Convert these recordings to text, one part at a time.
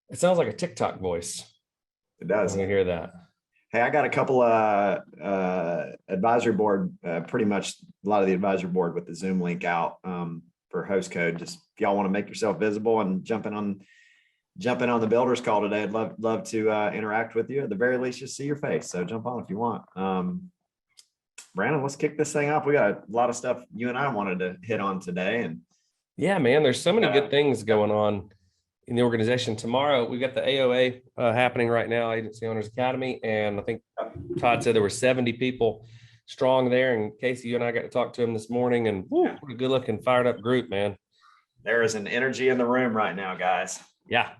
It sounds like a TikTok voice. It does. When you hear that. Hey, I got a couple advisory board, pretty much a lot of the advisory board with the Zoom link out for host code. Just if y'all want to make yourself visible and jumping on the builders call today, I'd love to interact with you. At the very least, just see your face. So jump on if you want. Brandon, let's kick this thing off. We got a lot of stuff you and I wanted to hit on today. And yeah, man, there's so many good things going on in the organization. Tomorrow, we've got the AOA happening right now, Agency Owners Academy. And I think Todd said there were 70 people strong there. And Casey, you and I got to talk to him this morning. And woo, what a good looking, fired up group, man. There is an energy in the room right now, guys. Yeah.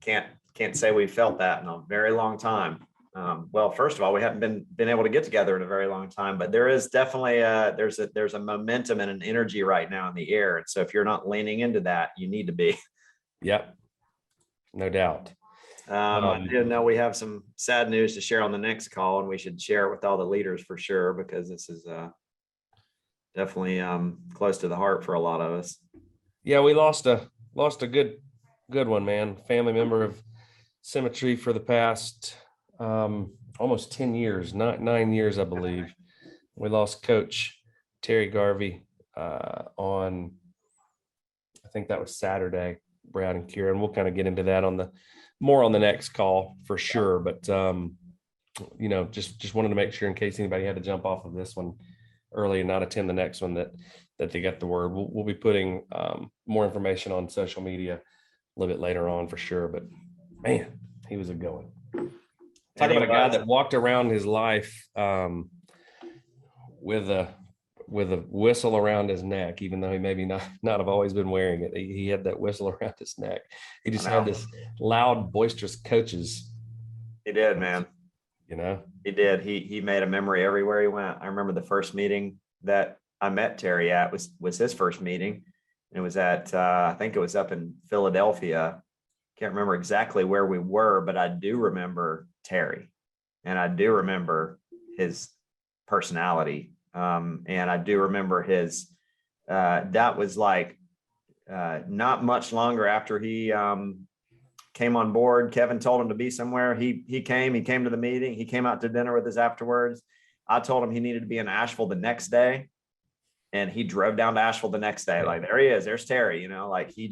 Can't say we felt that in a very long time. Well, first of all, we haven't been able to get together in a very long time, but there is definitely there's a momentum and an energy right now in the air. And so if you're not leaning into that, you need to be. Yep. No doubt. I do know we have some sad news to share on the next call, and we should share it with all the leaders for sure, because this is definitely close to the heart for a lot of us. Yeah, we lost a good one, man. Family member of Symmetry for the past almost 10 years, 9 years, I believe. We lost Coach Terry Garvey on, I think that was Saturday, Brad and Kieran. We'll kind of get into that more on the next call for sure. But just wanted to make sure in case anybody had to jump off of this one early and not attend the next one that they got the word. We'll be putting more information on social media a little bit later on for sure. But man, he was a good one. Talk about a guy that walked around his life with a whistle around his neck, even though he maybe not have always been wearing it. He had that whistle around his neck. He just had this loud, boisterous coaches. He did, man. He did. He made a memory everywhere he went. I remember the first meeting that I met Terry at was his first meeting. It was at I think it was up in Philadelphia. Can't remember exactly where we were, but I do remember Terry, and I do remember his personality. And I do remember his, that was like not much longer after he came on board. Kevin told him to be somewhere. He came to the meeting. He came out to dinner with us afterwards. I told him he needed to be in Asheville the next day, and he drove down to Asheville the next day. Like, there he is. There's Terry, like he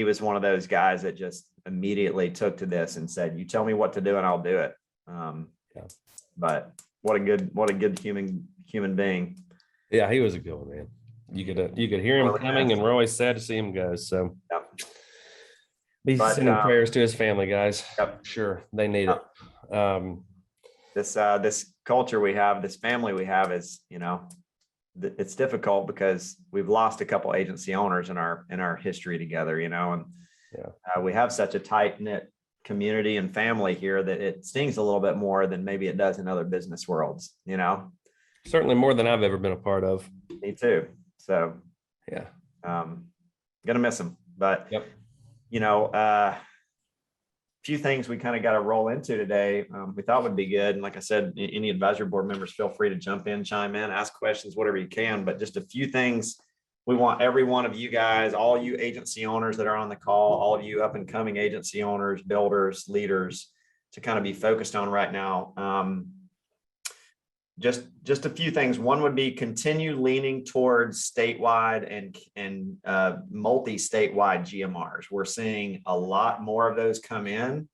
was one of those guys that just immediately took to this and said, you tell me what to do and I'll do it. But what a good human being. Yeah, he was a good one, man. You could hear him coming, and we're always sad to see him go. So be sending prayers to his family, guys. Yep. Sure, they need it. This culture we have, this family we have is, it's difficult because we've lost a couple agency owners in our history together, and we have such a tight knit community and family here that it stings a little bit more than maybe it does in other business worlds, Certainly more than I've ever been a part of. Me too. So yeah, gonna miss them, but few things we kind of got to roll into today. We thought would be good. And like I said, any advisory board members, feel free to jump in, chime in, ask questions, whatever you can, but just a few things we want every one of you guys, all you agency owners that are on the call, all of you up and coming agency owners, builders, leaders, to kind of be focused on right now. Just a few things. One would be continue leaning towards statewide and multi-statewide GMRs. We're seeing a lot more of those come in,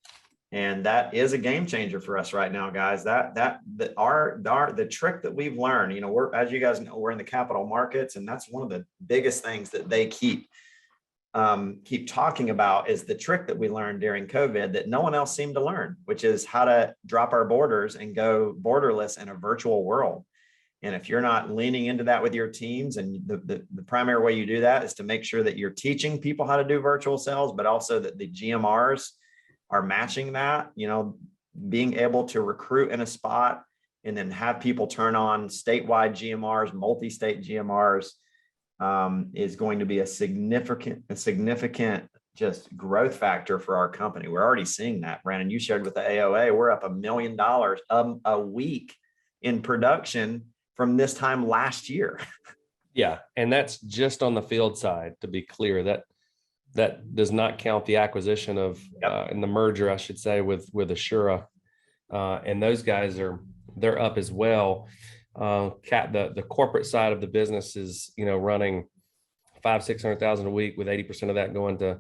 and that is a game changer for us right now, guys. The trick that we've learned, we're, as you guys know, we're in the capital markets, and that's one of the biggest things that they keep talking about is the trick that we learned during COVID that no one else seemed to learn, which is how to drop our borders and go borderless in a virtual world. And if you're not leaning into that with your teams, and the primary way you do that is to make sure that you're teaching people how to do virtual sales, but also that the GMRs are matching that, being able to recruit in a spot and then have people turn on statewide GMRs, multi-state GMRs, is going to be a significant just growth factor for our company. We're already seeing that. Brandon, you shared with the AOA, we're up $1 million a week in production from this time last year. Yeah. And that's just on the field side, to be clear. That does not count the acquisition of and the merger, I should say, with Assura. And those guys they're up as well. The corporate side of the business is, running 500,000-600,000 a week, with 80% of that going to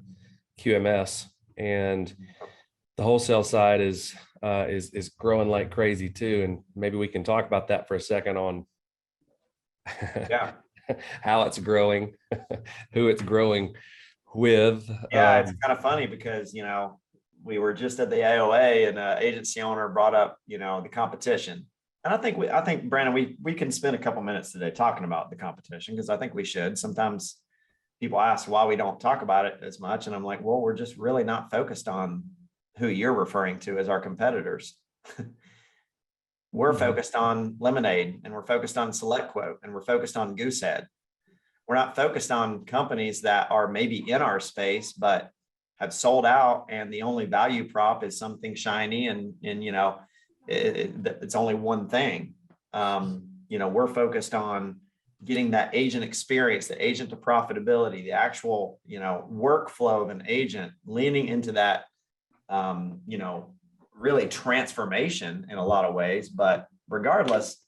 QMS, and the wholesale side is growing like crazy too. And maybe we can talk about that for a second on how it's growing, who it's growing with. It's kind of funny because, we were just at the AOA and an agency owner brought up, the competition. And I think Brandon, we can spend a couple minutes today talking about the competition, because I think we should. Sometimes people ask why we don't talk about it as much. And I'm like, well, we're just really not focused on who you're referring to as our competitors. We're focused on Lemonade, and we're focused on Select Quote, and we're focused on Goosehead. We're not focused on companies that are maybe in our space, but have sold out, and the only value prop is something shiny, and it's only one thing. We're focused on getting that agent experience, the agent to profitability, the actual, workflow of an agent, leaning into that, really transformation in a lot of ways. But regardless,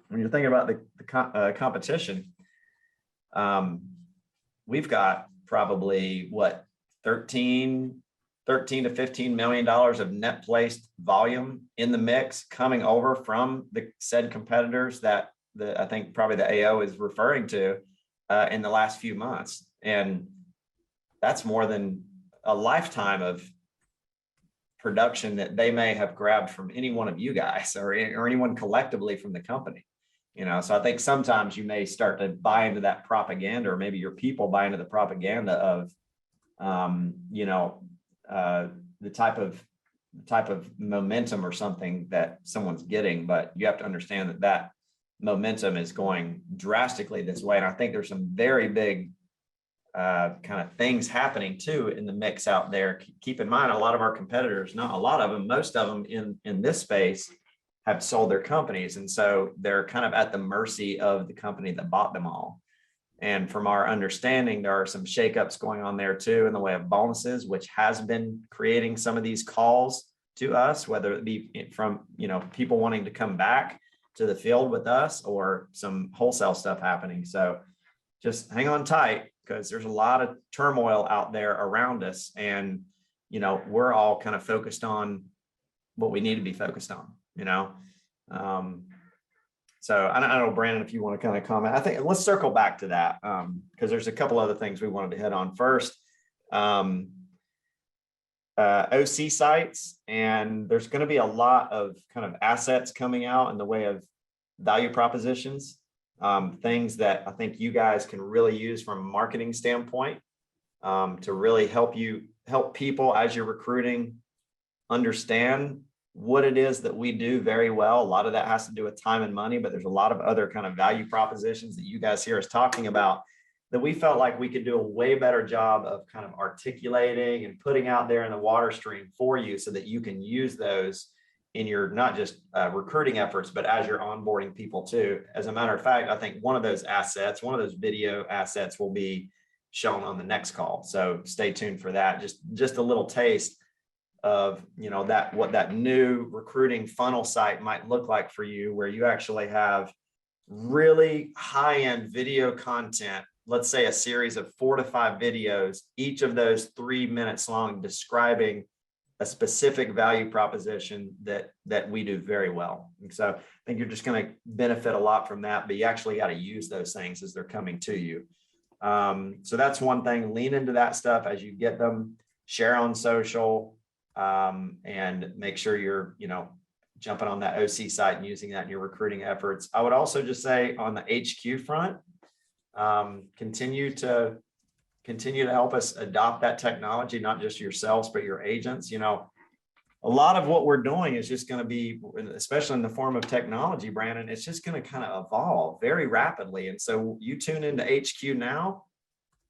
when you're thinking about the competition, we've got probably 13 to $15 million of net placed volume in the mix coming over from the said competitors that I think probably the AO is referring to in the last few months. And that's more than a lifetime of production that they may have grabbed from any one of you guys or anyone collectively from the company. So I think sometimes you may start to buy into that propaganda, or maybe your people buy into the propaganda of, the type of momentum or something that someone's getting. But you have to understand that momentum is going drastically this way. And I think there's some very big kind of things happening too in the mix out there. Keep in mind, a lot of our competitors, not a lot of them, most of them in this space have sold their companies. And so they're kind of at the mercy of the company that bought them all. And from our understanding, there are some shakeups going on there too, in the way of bonuses, which has been creating some of these calls to us, whether it be from, people wanting to come back to the field with us, or some wholesale stuff happening. So just hang on tight, because there's a lot of turmoil out there around us. And, we're all kind of focused on what we need to be focused on, So I don't know, Brandon, if you want to kind of comment. I think let's circle back to that, because there's a couple other things we wanted to hit on. First, OC sites, and there's going to be a lot of kind of assets coming out in the way of value propositions, things that I think you guys can really use from a marketing standpoint, to really help people as you're recruiting understand what it is that we do very well. A lot of that has to do with time and money, but there's a lot of other kind of value propositions that you guys hear us talking about that we felt like we could do a way better job of kind of articulating and putting out there in the water stream for you, so that you can use those in your, not just recruiting efforts, but as you're onboarding people too. As a matter of fact, I think one of those video assets will be shown on the next call. So stay tuned for that. Just a little taste of, what that new recruiting funnel site might look like for you, where you actually have really high-end video content. Let's say a series of 4 to 5 videos, each of those 3 minutes long, describing a specific value proposition that we do very well. And so I think you're just going to benefit a lot from that, but you actually got to use those things as they're coming to you. So that's one thing. Lean into that stuff as you get them. Share on social, and make sure you're, jumping on that OC site and using that in your recruiting efforts. I would also just say on the HQ front, continue to help us adopt that technology, not just yourselves, but your agents. A lot of what we're doing is just going to be, especially in the form of technology, Brandon, it's just going to kind of evolve very rapidly. And so you tune into HQ now,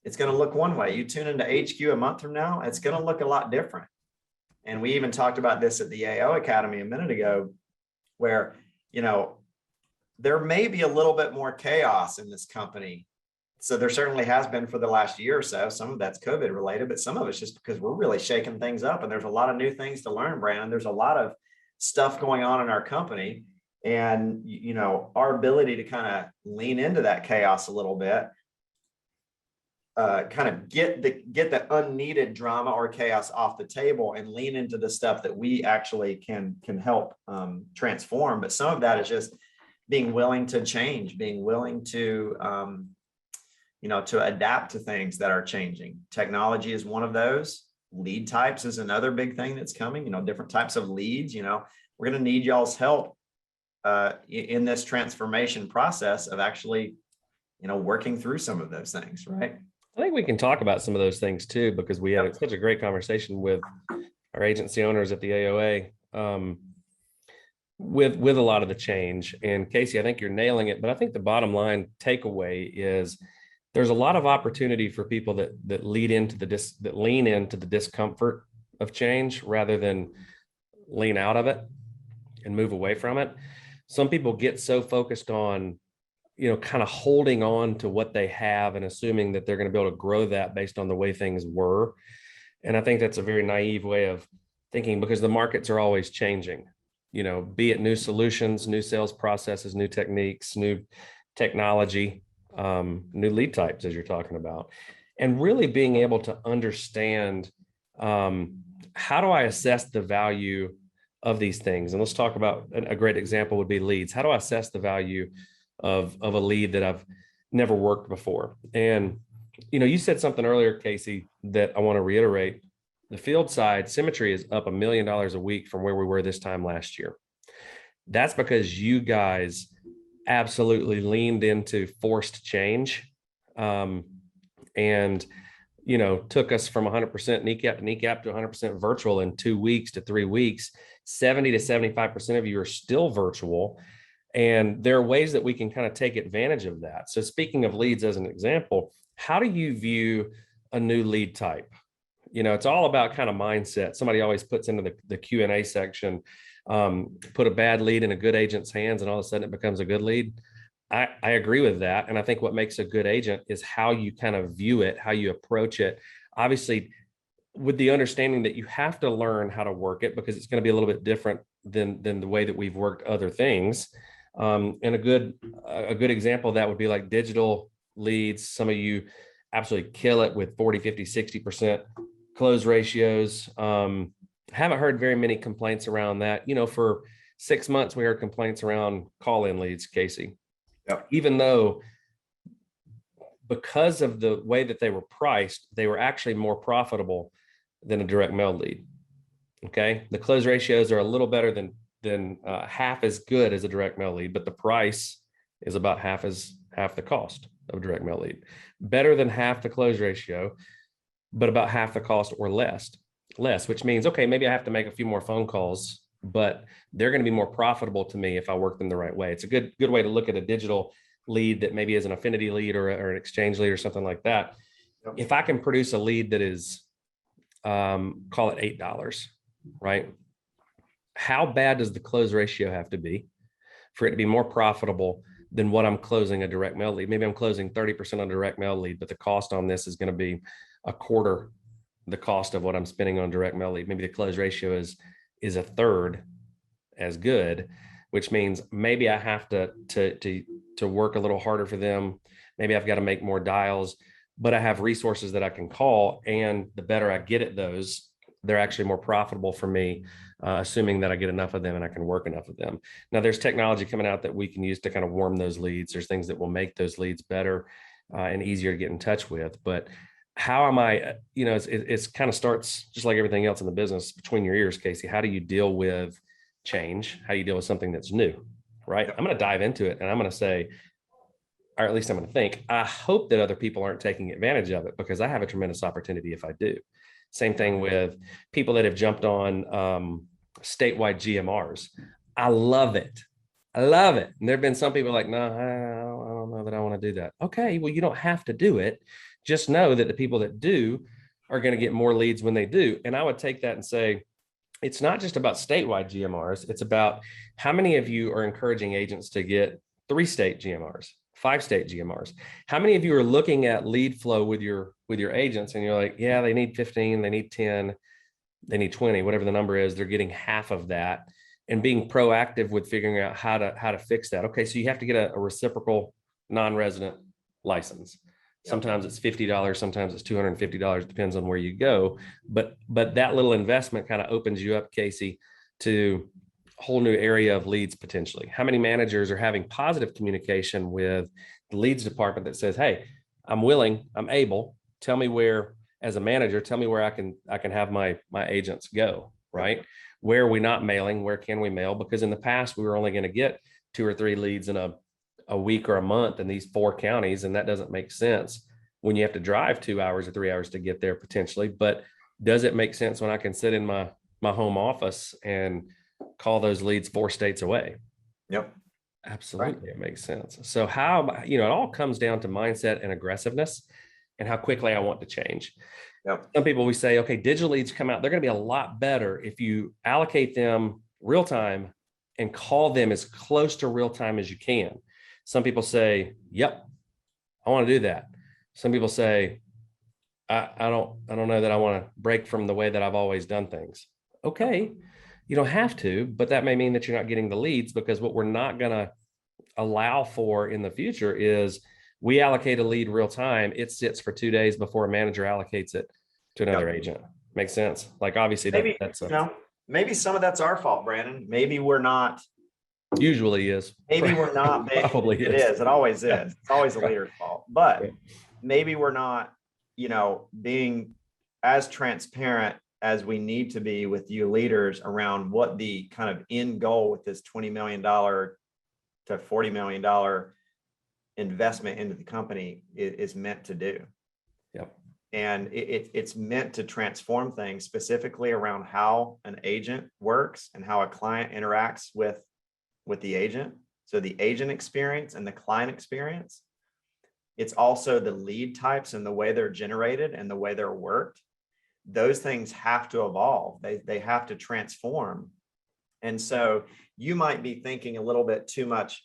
it's going to look one way. You tune into HQ a month from now, it's going to look a lot different. And we even talked about this at the AO Academy a minute ago, where, there may be a little bit more chaos in this company So there certainly has been for the last year or so. Some of that's COVID related, but some of it's just because we're really shaking things up, and there's a lot of new things to learn, Brandon. There's a lot of stuff going on in our company, and our ability to kind of lean into that chaos a little bit, kind of get the unneeded drama or chaos off the table and lean into the stuff that we actually can help transform. But some of that is just being willing to change, being willing to to adapt to things that are changing. Technology is one of those. Lead types is another big thing that's coming, different types of leads. We're going to need y'all's help in this transformation process of actually, working through some of those things, right? I think we can talk about some of those things too, because we had such a great conversation with our agency owners at the AOA with a lot of the change. And Casey, I think you're nailing it, but I think the bottom line takeaway is there's a lot of opportunity for people that lean into the discomfort of change rather than lean out of it and move away from it. Some people get so focused on, kind of holding on to what they have and assuming that they're going to be able to grow that based on the way things were. And I think that's a very naive way of thinking, because the markets are always changing, be it new solutions, new sales processes, new techniques, new technology, new lead types, as you're talking about, and really being able to understand how do I assess the value of these things. And let's talk about a great example would be leads. How do I assess the value of a lead that I've never worked before? And you said something earlier, Casey, that I want to reiterate. The field side, Symmetry is up $1 million a week from where we were this time last year. That's because you guys absolutely leaned into forced change, and took us from 100% kneecap to kneecap to 100% virtual in 2 weeks to 3 weeks. 70 to 75% of you are still virtual, and there are ways that we can kind of take advantage of that. So speaking of leads as an example, how do you view a new lead type? It's all about kind of mindset. Somebody always puts into the Q&A section, put a bad lead in a good agent's hands and all of a sudden it becomes a good lead. I agree with that. And I think what makes a good agent is how you kind of view it, how you approach it. Obviously, with the understanding that you have to learn how to work it, because it's going to be a little bit different than the way that we've worked other things. And a good example of that would be like digital leads. Some of you absolutely kill it with 40, 50, 60% close ratios. Haven't heard very many complaints around that. For 6 months, we heard complaints around call-in leads, Casey. Yep. Even though, because of the way that they were priced, they were actually more profitable than a direct mail lead. Okay. The close ratios are a little better than half as good as a direct mail lead, but the price is about half the cost of a direct mail lead. Better than half the close ratio, but about half the cost or less, which means, okay, maybe I have to make a few more phone calls, but they're going to be more profitable to me if I work them the right way. It's a good way to look at a digital lead that maybe is an affinity lead or an exchange lead or something like that. Yep. If I can produce a lead that is, call it $8, right? How bad does the close ratio have to be for it to be more profitable than what I'm closing a direct mail lead? Maybe I'm closing 30% on a direct mail lead, but the cost on this is going to be a quarter the cost of what I'm spending on direct mail lead. Maybe the close ratio is a third as good, which means maybe I have to work a little harder for them. Maybe I've got to make more dials, but I have resources that I can call, and the better I get at those, they're actually more profitable for me, assuming that I get enough of them and I can work enough of them. Now, there's technology coming out that we can use to kind of warm those leads. There's things that will make those leads better and easier to get in touch with. But how am I, it's kind of starts just like everything else in the business between your ears, Casey. How do you deal with change? How do you deal with something that's new, right? I'm going to dive into it and I'm going to say, or at least I'm going to think, I hope that other people aren't taking advantage of it, because I have a tremendous opportunity if I do. Same thing with people that have jumped on statewide GMRs. I love it. And there have been some people like, no, I don't know that I want to do that. Okay, well, you don't have to do it. Just know that the people that do are going to get more leads when they do. And I would take that and say, it's not just about statewide GMRs. It's about how many of you are encouraging agents to get 3-state GMRs, 5-state GMRs. How many of you are looking at lead flow with your agents and you're like, yeah, they need 15, they need 10, they need 20, whatever the number is, they're getting half of that, and being proactive with figuring out how to fix that. Okay, so you have to get a reciprocal non-resident license. Sometimes it's $50, sometimes it's $250, depends on where you go. But that little investment kind of opens you up, Casey, to a whole new area of leads potentially. How many managers are having positive communication with the leads department that says, hey, I'm willing, I'm able, tell me where, as a manager, tell me where I can have my agents go, right? Where are we not mailing? Where can we mail? Because in the past, we were only going to get 2 or 3 leads in a week or a month in these 4 counties. And that doesn't make sense when you have to drive 2 hours or 3 hours to get there potentially. But does it make sense when I can sit in my home office and call those leads 4 states away? Yep. Absolutely. Right. It makes sense. So how, it all comes down to mindset and aggressiveness and how quickly I want to change. Yep. Some people, we say, okay, digital leads come out. They're going to be a lot better if you allocate them real time and call them as close to real time as you can. Some people say, yep, I want to do that. Some people say, I don't know that I want to break from the way that I've always done things. Okay, you don't have to, but that may mean that you're not getting the leads, because what we're not going to allow for in the future is we allocate a lead real time. It sits for 2 days before a manager allocates it to another agent. Makes sense. Like obviously maybe, that's maybe some of that's our fault, Brandon. Maybe we're not. Usually is. Maybe we're not. Probably it is. It always is. It's always the leader's fault. But maybe we're not, being as transparent as we need to be with you leaders around what the kind of end goal with this $20 million to $40 million investment into the company is meant to do. Yep. And it's meant to transform things specifically around how an agent works and how a client interacts with the agent. So the agent experience and the client experience. It's also the lead types and the way they're generated and the way they're worked. Those things have to evolve. They have to transform. And so you might be thinking a little bit too much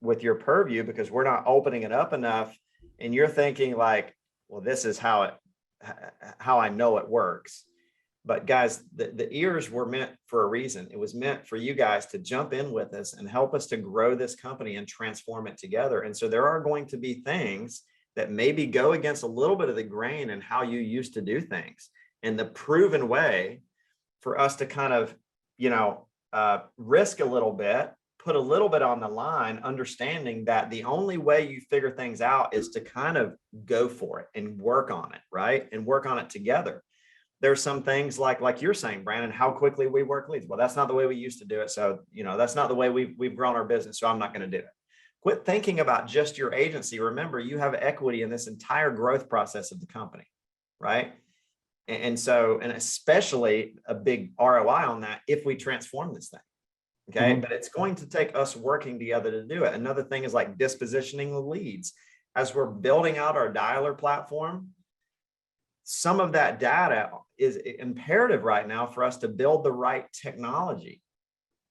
with your purview because we're not opening it up enough. And you're thinking like, well, this is how I know it works. But guys, the ears were meant for a reason. It was meant for you guys to jump in with us and help us to grow this company and transform it together. And so there are going to be things that maybe go against a little bit of the grain and how you used to do things. And the proven way for us to kind of, risk a little bit, put a little bit on the line, understanding that the only way you figure things out is to kind of go for it and work on it, right? And work on it together. There's some things like you're saying, Brandon, how quickly we work leads. Well, that's not the way we used to do it. So, that's not the way we've grown our business. So I'm not going to do it. Quit thinking about just your agency. Remember, you have equity in this entire growth process of the company, right? And especially a big ROI on that if we transform this thing. Okay. Mm-hmm. But it's going to take us working together to do it. Another thing is like dispositioning the leads. As we're building out our dialer platform, some of that data is imperative right now for us to build the right technology.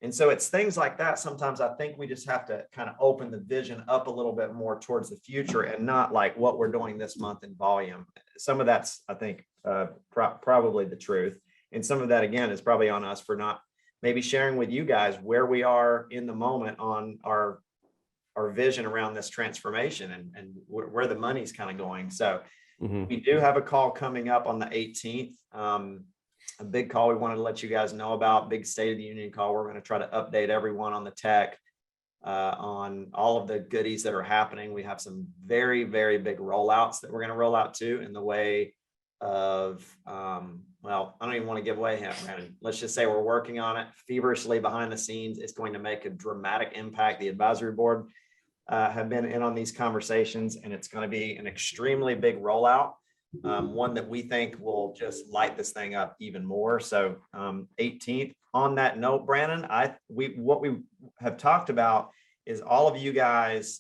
And so it's things like that. Sometimes I think we just have to kind of open the vision up a little bit more towards the future and not like what we're doing this month in volume. Some of that's, I think, probably the truth. And some of that, again, is probably on us for not maybe sharing with you guys where we are in the moment on our vision around this transformation and where the money's kind of going. So we do have a call coming up on the 18th. A big call we wanted to let you guys know about, big State of the Union call. We're going to try to update everyone on the tech, on all of the goodies that are happening. We have some very, very big rollouts that we're going to roll out too in the way of, well, I don't even want to give away him. Let's just say we're working on it feverishly behind the scenes. It's going to make a dramatic impact. The advisory board have been in on these conversations, and it's going to be an extremely big rollout. One that we think will just light this thing up even more. So 18th. On that note, Brandon, what we have talked about is all of you guys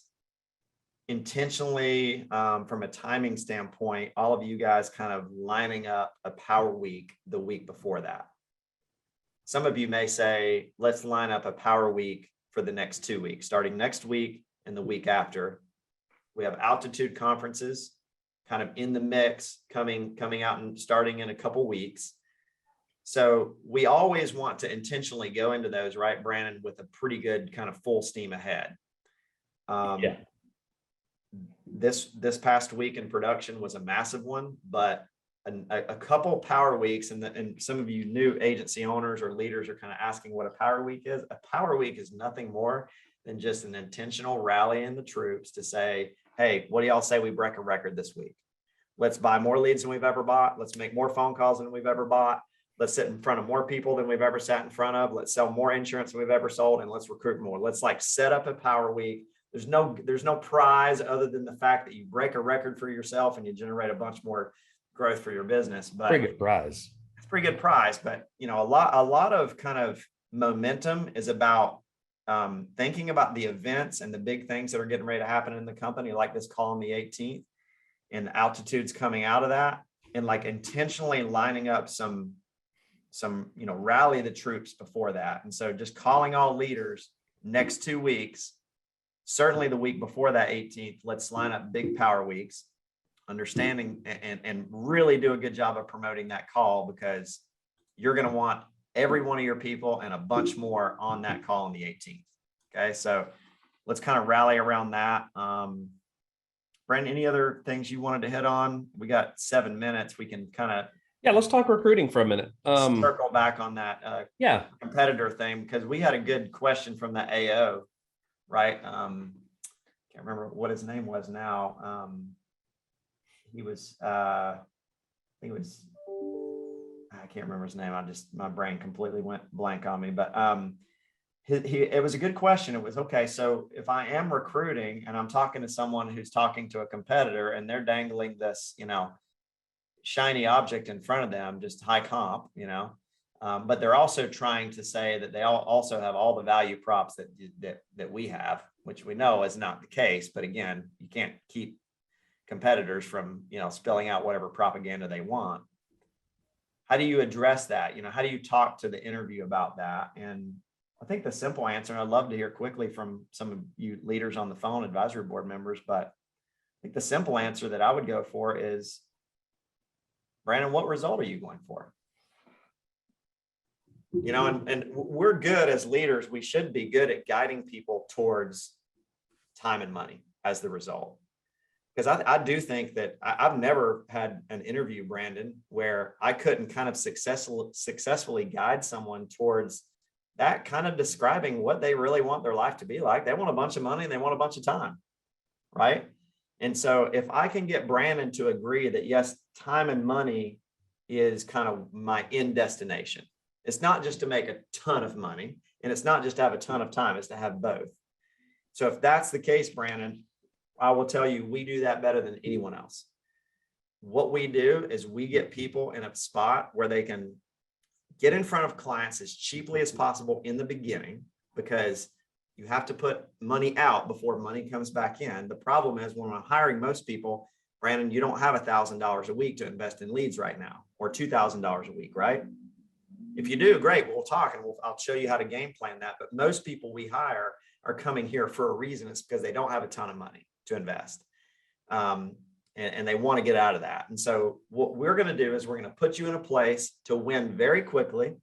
intentionally, from a timing standpoint, all of you guys kind of lining up a power week the week before that. Some of you may say, let's line up a power week for the next 2 weeks, starting next week and the week after. We have altitude conferences kind of in the mix coming out and starting in a couple weeks. So we always want to intentionally go into those, right, Brandon, with a pretty good kind of full steam ahead. Yeah. This past week in production was a massive one, but a couple power weeks, and some of you new agency owners or leaders are kind of asking what a power week is. A power week is nothing more than just an intentional rally in the troops to say, hey, what do y'all say we break a record this week? Let's buy more leads than we've ever bought. Let's make more phone calls than we've ever bought. Let's sit in front of more people than we've ever sat in front of. Let's sell more insurance than we've ever sold, and let's recruit more. Let's like set up a power week. There's no prize other than the fact that you break a record for yourself and you generate a bunch more growth for your business. But Pretty good prize. It's a pretty good prize. But you know, a lot of kind of momentum is about thinking about the events and the big things that are getting ready to happen in the company, like this call on the 18th, and altitudes coming out of that, and like intentionally lining up some rally the troops before that. And so just calling all leaders next 2 weeks, certainly the week before that 18th, let's line up big power weeks, understanding and really do a good job of promoting that call, because you're going to want every one of your people and a bunch more on that call on the 18th. Okay. So let's kind of rally around that. Brandon, any other things you wanted to hit on? We got 7 minutes. We can kind of, yeah, let's talk recruiting for a minute. Circle back on that Yeah, competitor thing, because we had a good question from the AO, right? Can't remember what his name was now. He was, I can't remember his name. My brain completely went blank on me, but it was a good question. It was, okay, so if I am recruiting and I'm talking to someone who's talking to a competitor and they're dangling this, shiny object in front of them, just high comp, but they're also trying to say that they also have all the value props that we have, which we know is not the case. But again, you can't keep competitors from, spilling out whatever propaganda they want. How do you address that? How do you talk to the interview about that? And I think the simple answer, and I'd love to hear quickly from some of you leaders on the phone, advisory board members, but I think the simple answer that I would go for is, Brandon, what result are you going for? And we're good as leaders. We should be good at guiding people towards time and money as the result. Because I do think that I've never had an interview, Brandon, where I couldn't kind of successfully guide someone towards that, kind of describing what they really want their life to be like. They want a bunch of money and they want a bunch of time, right? And so if I can get Brandon to agree that, yes, time and money is kind of my end destination. It's not just to make a ton of money, and it's not just to have a ton of time, it's to have both. So if that's the case, Brandon, I will tell you, we do that better than anyone else. What we do is we get people in a spot where they can get in front of clients as cheaply as possible in the beginning, because you have to put money out before money comes back in. The problem is, when I'm hiring most people, Brandon, you don't have $1,000 a week to invest in leads right now, or $2,000 a week, right? If you do, great, we'll talk and I'll show you how to game plan that. But most people we hire are coming here for a reason. It's because they don't have a ton of money to invest. And they want to get out of that. And so what we're going to do is we're going to put you in a place to win very quickly.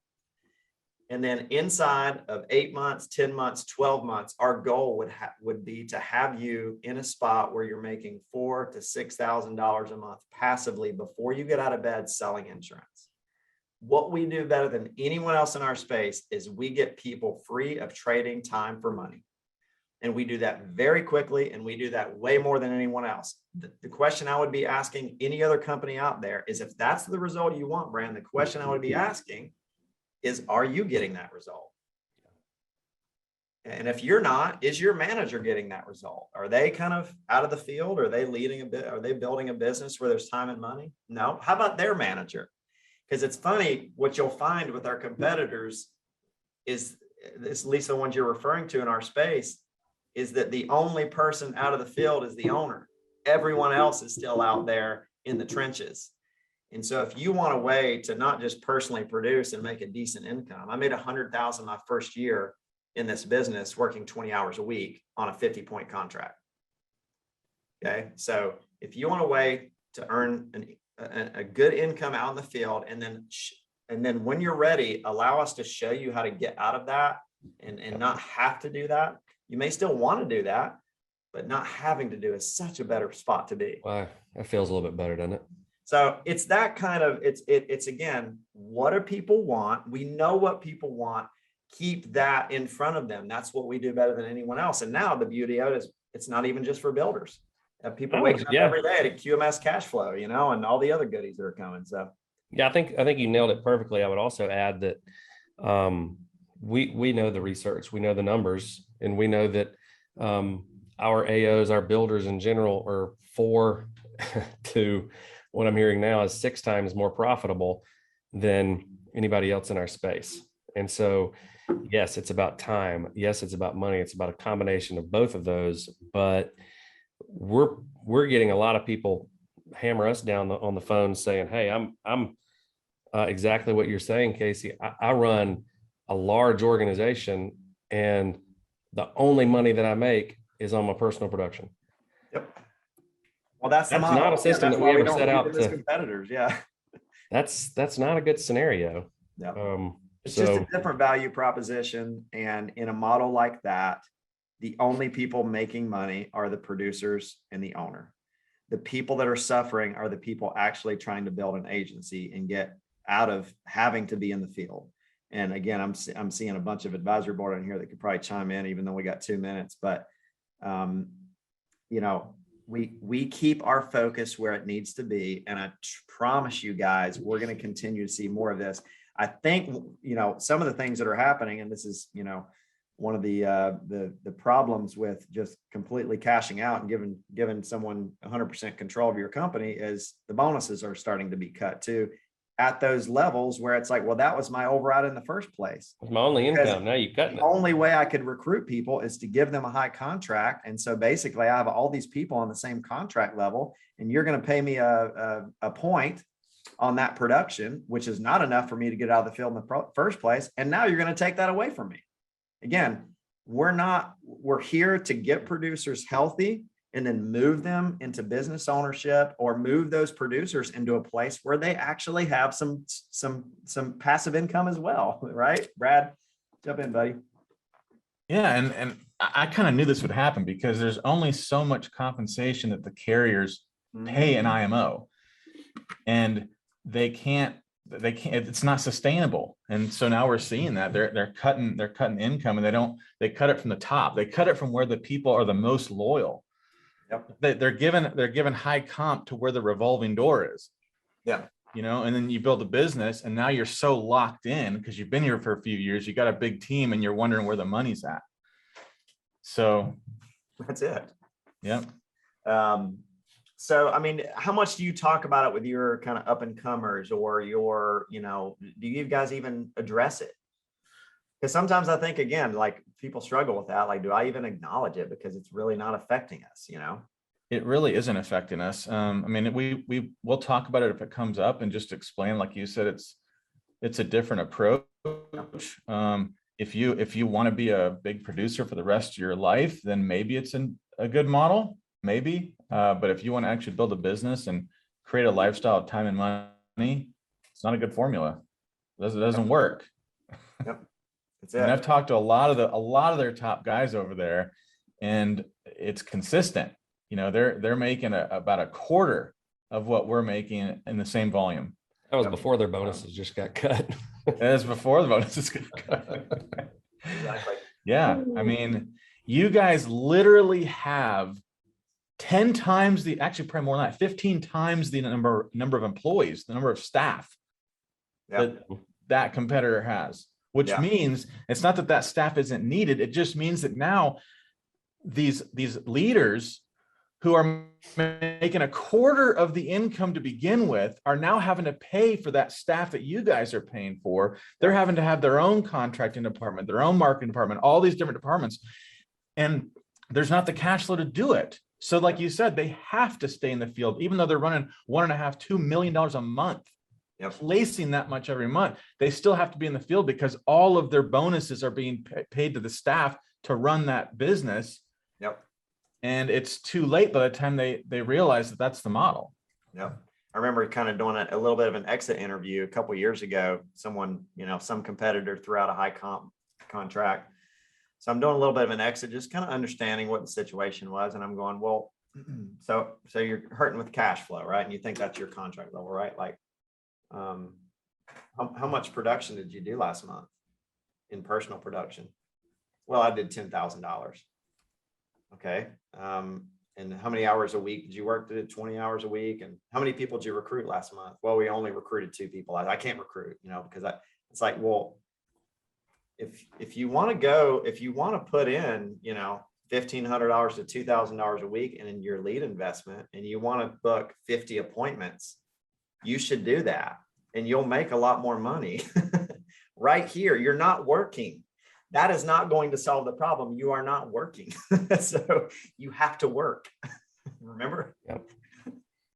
And then inside of 8 months, 10 months, 12 months, our goal would be to have you in a spot where you're making $4,000 to $6,000 a month passively before you get out of bed selling insurance. What we do better than anyone else in our space is we get people free of trading time for money. And we do that very quickly, and we do that way more than anyone else. The question I would be asking any other company out there is, if that's the result you want, Brandon, the question I would be asking is, are you getting that result? And if you're not, is your manager getting that result? Are they kind of out of the field? Are they leading a bit? Are they building a business where there's time and money? No. How about their manager? Because it's funny, what you'll find with our competitors is, at least the ones you're referring to in our space, is that the only person out of the field is the owner. Everyone else is still out there in the trenches. And so if you want a way to not just personally produce and make a decent income, I made $100,000 my first year in this business, working 20 hours a week on a 50-point contract. Okay. So if you want a way to earn a good income out in the field, and then when you're ready, allow us to show you how to get out of that and not have to do that. You may still want to do that, but not having to do is such a better spot to be. Wow, that feels a little bit better, doesn't it? So it's that kind of, it's again, what do people want? We know what people want. Keep that in front of them. That's what we do better than anyone else. And now the beauty of it is it's not even just for builders. People waking up every day to QMS cash flow, and all the other goodies that are coming. So yeah, I think you nailed it perfectly. I would also add that we know the research, we know the numbers, and we know that our AOs, our builders in general, are 4 to what I'm hearing now is 6 times more profitable than anybody else in our space. And so, yes, it's about time. Yes, it's about money. It's about a combination of both of those. But we're getting a lot of people hammer us down on the phone saying, "Hey, I'm exactly what you're saying, Casey. I run a large organization, and the only money that I make is on my personal production." Yep. Well, that's not a system that we ever set out to. Competitors, yeah. That's not a good scenario. Yeah. It's just a different value proposition, and in a model like that, the only people making money are the producers and the owner. The people that are suffering are the people actually trying to build an agency and get out of having to be in the field. And again, I'm seeing a bunch of advisory board in here that could probably chime in, even though we got 2 minutes. But we keep our focus where it needs to be, and I promise you guys, we're going to continue to see more of this. I think some of the things that are happening, and this is one of the problems with just completely cashing out and giving someone 100% control of your company, is the bonuses are starting to be cut too, at those levels where it's like, well, that was my override in the first place. It's my only income. Now you cut it. The only way I could recruit people is to give them a high contract. And so basically I have all these people on the same contract level, and you're going to pay me a point on that production, which is not enough for me to get out of the field in the first place. And now you're going to take that away from me. Again, we're here to get producers healthy and then move them into business ownership, or move those producers into a place where they actually have some passive income as well. Right? Brad, jump in, buddy. Yeah. And I kind of knew this would happen, because there's only so much compensation that the carriers pay an IMO, and they can't, it's not sustainable. And so now we're seeing that they're cutting income, and they cut it from the top. They cut it from where the people are the most loyal. Yep. They're given high comp to where the revolving door is. Yeah. And then you build a business, and now you're so locked in because you've been here for a few years, you got a big team, and you're wondering where the money's at. So that's it. Yep. So, I mean, how much do you talk about it with your kind of up and comers, or your, do you guys even address it? Because sometimes I think, again, like, people struggle with that. Like, do I even acknowledge it? Because it's really not affecting us, It really isn't affecting us. I mean, we'll talk about it if it comes up, and just explain, like you said, it's a different approach. If you want to be a big producer for the rest of your life, then maybe it's a good model, maybe. But if you want to actually build a business and create a lifestyle of time and money, it's not a good formula. It doesn't work. Yep. That's it. And I've talked to a lot of their top guys over there, and it's consistent. They're making about a quarter of what we're making in the same volume. That was before their bonuses just got cut. That was before the bonuses got cut. Exactly. Yeah. I mean, you guys literally have 10 times actually probably more than that, 15 times the number of employees, the number of staff that competitor has, which means it's not that staff isn't needed. It just means that now these leaders who are making a quarter of the income to begin with are now having to pay for that staff that you guys are paying for. They're having to have their own contracting department, their own marketing department, all these different departments. And there's not the cash flow to do it. So like you said, they have to stay in the field, even though they're running $1.5–2 million a month, placing that much every month. They still have to be in the field, because all of their bonuses are being paid to the staff to run that business. Yep. and it's too late by the time they realize that that's the model. Yep. I remember kind of doing a little bit of an exit interview a couple of years ago. Someone, some competitor threw out a high comp contract. So I'm doing a little bit of an exit, just kind of understanding what the situation was. And I'm going, well, so you're hurting with cash flow, right? And you think that's your contract level, right? Like, how much production did you do last month in personal production? Well, I did $10,000. Okay. And how many hours a week did you work? Did it 20 hours a week? And how many people did you recruit last month? Well, we only recruited 2 people. I can't recruit, because it's like, well, if you want to put in, $1,500 to $2,000 a week and in your lead investment, and you want to book 50 appointments, you should do that. And you'll make a lot more money right here. You're not working. That is not going to solve the problem. You are not working. So you have to work. Remember? Yep.